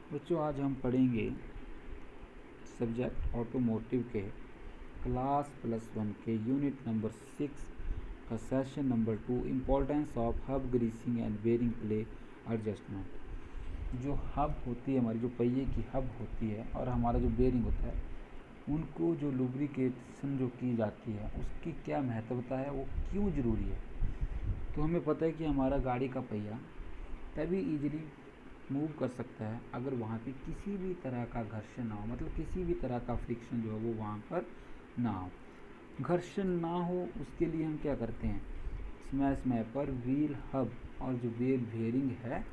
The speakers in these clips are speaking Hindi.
बच्चों आज हम पढ़ेंगे सब्जेक्ट ऑटोमोटिव के क्लास +1 के यूनिट नंबर 6 का session number 2 importance of hub greasing and bearing play adjustment. जो हब होती है हमारी, जो पहिए की हब होती है और हमारा जो बेरिंग होता है, उनको जो लुब्रिकेशन जो की जाती है उसकी क्या महत्वता है, वो क्यों ज़रूरी है। तो हमें पता है कि हमारा गाड़ी का पहिया तभी ईजिली मूव कर सकता है अगर वहाँ पे किसी भी तरह का घर्षण ना हो, मतलब किसी भी तरह का फ्रिक्शन जो है वो वहाँ पर ना हो। घर्षण ना हो उसके लिए हम क्या करते हैं, समय पर व्हील हब और जो बेरिंग है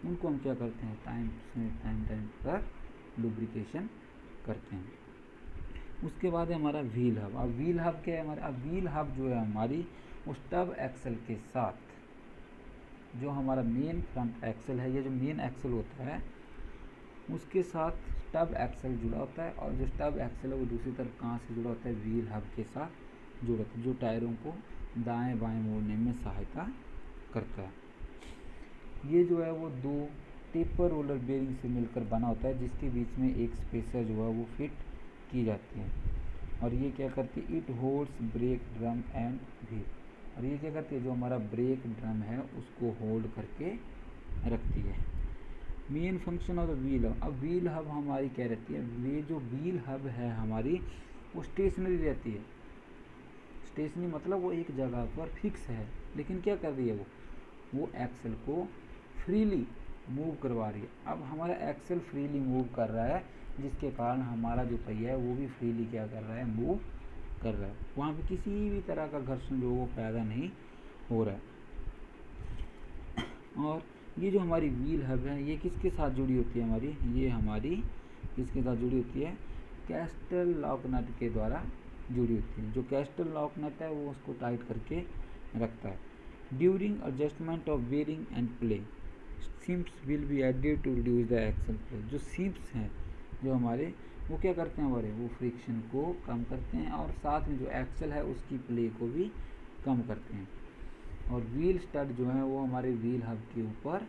उनको हम क्या करते हैं, टाइम पर लुब्रिकेशन करते हैं। उसके बाद है हमारा व्हील हब। अब व्हील हब क्या है हमारा, अब व्हील हब जो है हमारी उस टब एक्सल के साथ, जो हमारा मेन फ्रंट एक्सल है, ये जो मेन एक्सल होता है उसके साथ टब एक्सल जुड़ा होता है, और जो टब एक्सल है वो दूसरी तरफ कहाँ से जुड़ा होता है, व्हील हब के साथ जुड़ा होता है, जो टायरों को दाएं बाएं मोड़ने में सहायता करता है। ये जो है वो दो टेपर रोलर बेरिंग से मिलकर बना होता है, जिसके बीच में एक स्पेसर जो है वो फिट की जाती है, और ये क्या करती है, it holds break drum and wheel. और ये क्या करती है, जो हमारा ब्रेक ड्रम है उसको होल्ड करके रखती है। Main function of the wheel hub. अब व्हील हब हमारी क्या रहती है, ये जो व्हील हब है हमारी वो स्टेशनरी रहती है। स्टेशनरी मतलब वो एक जगह पर फिक्स है, लेकिन क्या कर रही है वो एक्सल को फ्रीली मूव करवा रही है। अब हमारा एक्सल फ्रीली मूव कर रहा है, जिसके कारण हमारा जो पहिया है वो भी फ्रीली क्या कर रहा है, मूव कर रहा है। वहाँ पे किसी भी तरह का घर्षण जो वो पैदा नहीं हो रहा है। और ये जो हमारी व्हील हब है ये किसके साथ जुड़ी होती है हमारी, ये हमारी किसके साथ जुड़ी होती है, कैस्टल लॉक नट के द्वारा जुड़ी होती है। जो कैस्टल लॉक नट है वो उसको टाइट करके रखता है। During adjustment of bearing and play shims will be added to reduce the axle play. जो सिम्स हैं जो हमारे, वो क्या करते हैं हमारे, वो फ्रिक्शन को कम करते हैं, और साथ में जो एक्सल है उसकी प्ले को भी कम करते हैं। और व्हील स्टड जो है वो हमारे व्हील हब के ऊपर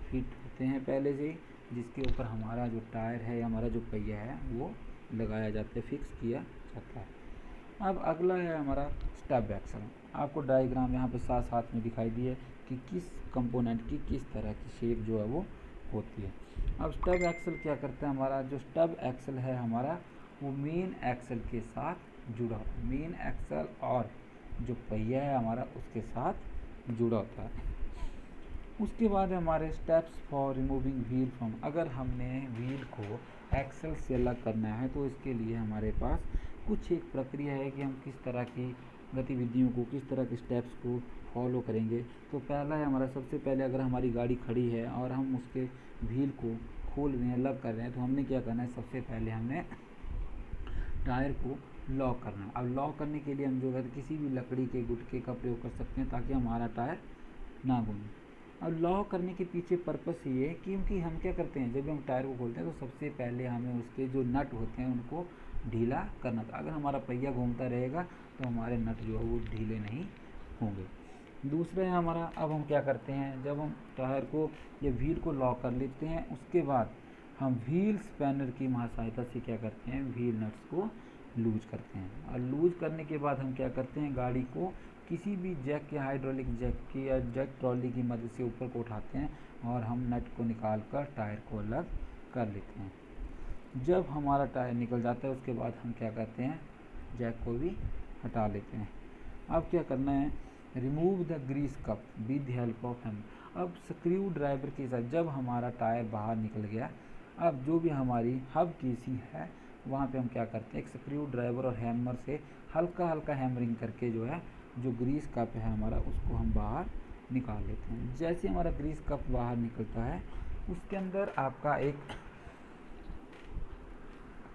फिट होते हैं पहले से, जिसके ऊपर हमारा जो टायर है या हमारा जो पहिया है वो लगाया जाता है, फिक्स किया जाता है। अब अगला है हमारा स्टब एक्सल। आपको डायग्राम यहाँ पे साथ साथ में दिखाई दी है कि किस कंपोनेंट की किस तरह की शेप जो है वो होती है। अब स्टब एक्सल क्या करता है, हमारा जो स्टब एक्सल है हमारा वो मेन एक्सल के साथ जुड़ा होता है। मेन एक्सल और जो पहिया है हमारा उसके साथ जुड़ा होता है। उसके बाद हमारे steps for removing wheel from. अगर हमने व्हील को एक्सल से अलग करना है तो इसके लिए हमारे पास कुछ एक प्रक्रिया है कि हम किस तरह की गतिविधियों को, किस तरह के स्टेप्स को फॉलो करेंगे। तो पहला है हमारा, सबसे पहले अगर हमारी गाड़ी खड़ी है और हम उसके व्हील को खोल रहे हैं, अलग कर रहे हैं, तो हमने क्या करना है, सबसे पहले हमने टायर को लॉक करना है। अब लॉक करने के लिए हम जो है किसी भी लकड़ी के गुटके का प्रयोग कर सकते हैं ताकि हमारा टायर ना घूमे। अब लॉक करने के पीछे पर्पस ये है क्योंकि हम क्या करते हैं, जब हम टायर को खोलते हैं तो सबसे पहले हमें उसके जो नट होते हैं उनको ढीला करना था। अगर हमारा पहिया घूमता रहेगा तो हमारे नट जो है वो ढीले नहीं होंगे। दूसरा है हमारा, अब हम क्या करते हैं, जब हम टायर को या व्हील को लॉक कर लेते हैं उसके बाद हम व्हील स्पैनर की सहायता से क्या करते हैं, व्हील नट्स को लूज करते हैं। और लूज करने के बाद हम क्या करते हैं, गाड़ी को किसी भी जैक या हाइड्रोलिक जैक की या जैक ट्रॉली की मदद से ऊपर को उठाते हैं और हम नट को निकाल कर टायर को अलग कर लेते हैं। जब हमारा टायर निकल जाता है उसके बाद हम क्या करते हैं, जैक को भी हटा लेते हैं। अब क्या करना है, remove the grease cup with the help of hammer. अब स्क्रू ड्राइवर के साथ जब हमारा टायर बाहर निकल गया, अब जो भी हमारी हब केसिंग है वहाँ पे हम क्या करते हैं, एक स्क्रू ड्राइवर और हैमर से हल्का हल्का हैमरिंग करके जो है जो ग्रीस कप है हमारा उसको हम बाहर निकाल लेते हैं। जैसे हमारा ग्रीस कप बाहर निकलता है उसके अंदर आपका एक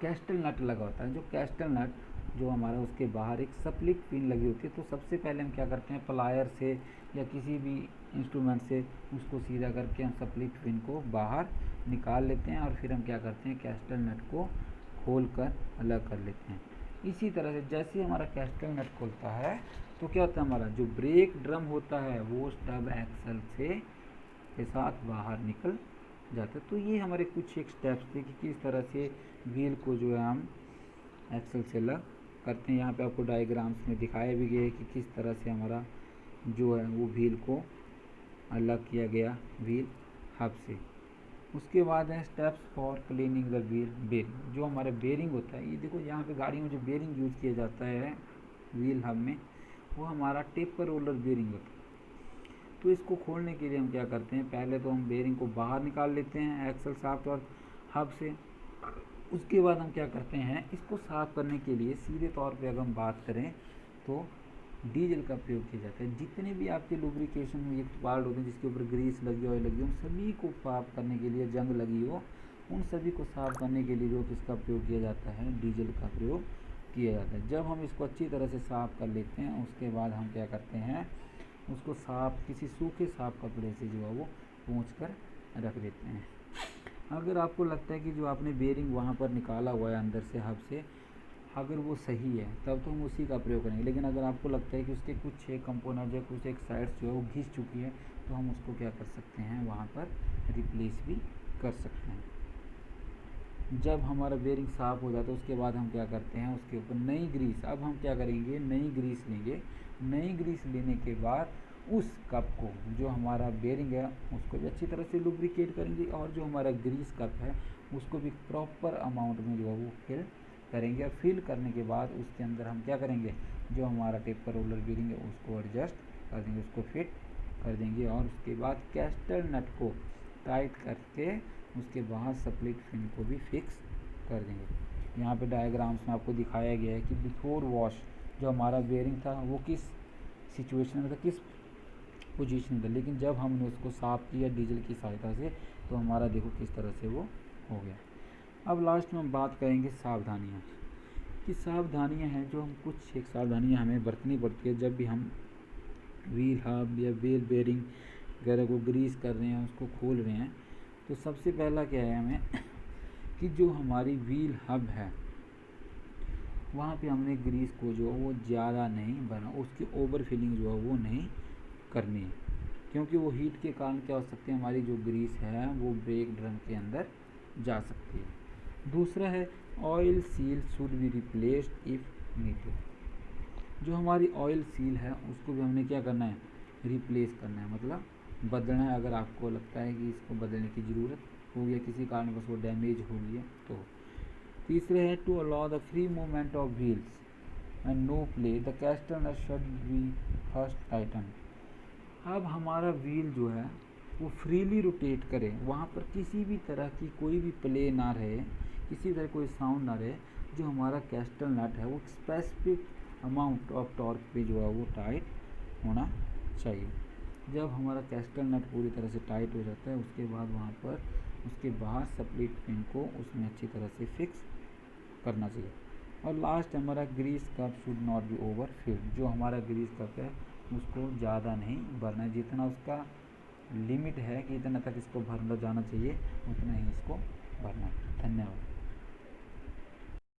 कैस्टल नट लगा होता है। जो कैस्टल नट जो हमारा, उसके बाहर एक स्प्लिट पिन लगी होती है। तो सबसे पहले हम क्या करते हैं, प्लायर से या किसी भी इंस्ट्रूमेंट से उसको सीधा करके हम स्प्लिट पिन को बाहर निकाल लेते हैं, और फिर हम क्या करते हैं, कैस्टल नट को खोल कर अलग कर लेते हैं। इसी तरह से जैसे हमारा कैस्टल नट खोलता है तो क्या होता है, हमारा जो ब्रेक ड्रम होता है वो स्टब एक्सल से के साथ बाहर निकल जाता है। तो ये हमारे कुछ एक स्टेप्स थे कि किस तरह से व्हील को जो है हम एक्सेल से अलग करते हैं। यहाँ पे आपको डायग्राम्स में दिखाया भी गया है कि किस तरह से हमारा जो है वो व्हील को अलग किया गया व्हील हब से। उसके बाद है steps for cleaning the wheel bearing. जो हमारा बेरिंग होता है, ये देखो यहाँ पे गाड़ी में जो बेरिंग यूज़ किया जाता है व्हील हब में, वो हमारा टेपर रोलर बेरिंग होता है। तो इसको खोलने के लिए हम क्या करते हैं, पहले तो हम बेरिंग को बाहर निकाल लेते हैं एक्सेल शाफ्ट और हब से। उसके बाद हम क्या करते हैं, इसको साफ़ करने के लिए सीधे तौर पे अगर हम बात करें तो डीजल का प्रयोग किया जाता है। जितने भी आपके लुब्रिकेशन में ये पार्ट होते हैं जिसके ऊपर ग्रीस लगी ऑयल लगी हो, उन सभी को साफ करने के लिए, जंग लगी हो उन सभी को साफ करने के लिए जो किसका प्रयोग किया जाता है, डीजल का प्रयोग किया जाता है। जब हम इसको अच्छी तरह से साफ़ कर लेते हैं उसके बाद हम क्या करते हैं, उसको साफ किसी सूखे साफ कपड़े से जो है वो पोंछ कर रख देते हैं। अगर आपको लगता है कि जो आपने बेरिंग वहाँ पर निकाला हुआ है अंदर से हब से, अगर वो सही है तब तो हम उसी का प्रयोग करेंगे। लेकिन अगर आपको लगता है कि उसके कुछ एक कंपोनेंट या कुछ एक साइड्स जो है वो घिस चुकी है, तो हम उसको क्या कर सकते हैं, वहाँ पर रिप्लेस भी कर सकते हैं। जब हमारा बेरिंग साफ़ हो जाता है उसके बाद हम क्या करते हैं, उसके ऊपर नई ग्रीस, अब हम क्या करेंगे, नई ग्रीस लेंगे। नई ग्रीस लेने के बाद उस कप को, जो हमारा बेरिंग है उसको भी अच्छी तरह से लुब्रिकेट करेंगे, और जो हमारा ग्रीस कप है उसको भी प्रॉपर अमाउंट में जो है वो फिल करेंगे। और फिल करने के बाद उसके अंदर हम क्या करेंगे, जो हमारा टेपर रोलर बेरिंग है उसको एडजस्ट कर देंगे, उसको फिट कर देंगे। और उसके बाद कैस्टर नट को टाइट करके उसके बाद स्प्लिट फिन को भी फिक्स कर देंगे। यहाँ पे डायग्राम्स में आपको दिखाया गया है कि बिफोर वॉश जो हमारा बेरिंग था वो किस सिचुएशन में था, किस पोजीशन था, लेकिन जब हमने उसको साफ़ किया डीजल की सहायता से तो हमारा देखो किस तरह से वो हो गया। अब लास्ट में हम बात करेंगे सावधानियाँ, कि सावधानियाँ हैं जो हम कुछ एक सावधानियाँ हमें बरतनी पड़ती है जब भी हम व्हील हब या व्हील बेरिंग वगैरह को ग्रीस कर रहे हैं, उसको खोल रहे हैं। तो सबसे पहला क्या है हमें कि जो हमारी व्हील हब है वहाँ पे हमने ग्रीस को जो वो ज़्यादा नहीं भरना, उसकी ओवर फिलिंग जो है वो नहीं करनी है, क्योंकि वो हीट के कारण क्या हो सकती है, हमारी जो ग्रीस है वो ब्रेक ड्रम के अंदर जा सकती है। दूसरा है oil seal should be replaced if needed. जो हमारी ऑयल सील है उसको भी हमने क्या करना है, रिप्लेस करना है, मतलब बदलना है। अगर आपको लगता है कि इसको बदलने की ज़रूरत हो गया, किसी कारण बस वो डैमेज हो गई है तो। तीसरे है to allow the free movement of wheels and no play the castor nut should be first tighten. अब हमारा व्हील जो है वो फ्रीली रोटेट करे, वहाँ पर किसी भी तरह की कोई भी प्ले ना रहे, किसी तरह कोई साउंड ना रहे। जो हमारा कैस्टल नट है वो स्पेसिफिक अमाउंट ऑफ टॉर्क पे जो है वो टाइट होना चाहिए। जब हमारा कैस्टल नट पूरी तरह से टाइट हो जाता है उसके बाद वहाँ पर उसके बाहर स्प्लिट पिन को उसमें अच्छी तरह से फिक्स करना चाहिए। और लास्ट हमारा grease cup should not be over filled. जो हमारा ग्रीस कप है उसको ज़्यादा नहीं भरना है, जितना उसका लिमिट है कि इतना तक इसको भरना जाना चाहिए उतना ही इसको भरना है। धन्यवाद।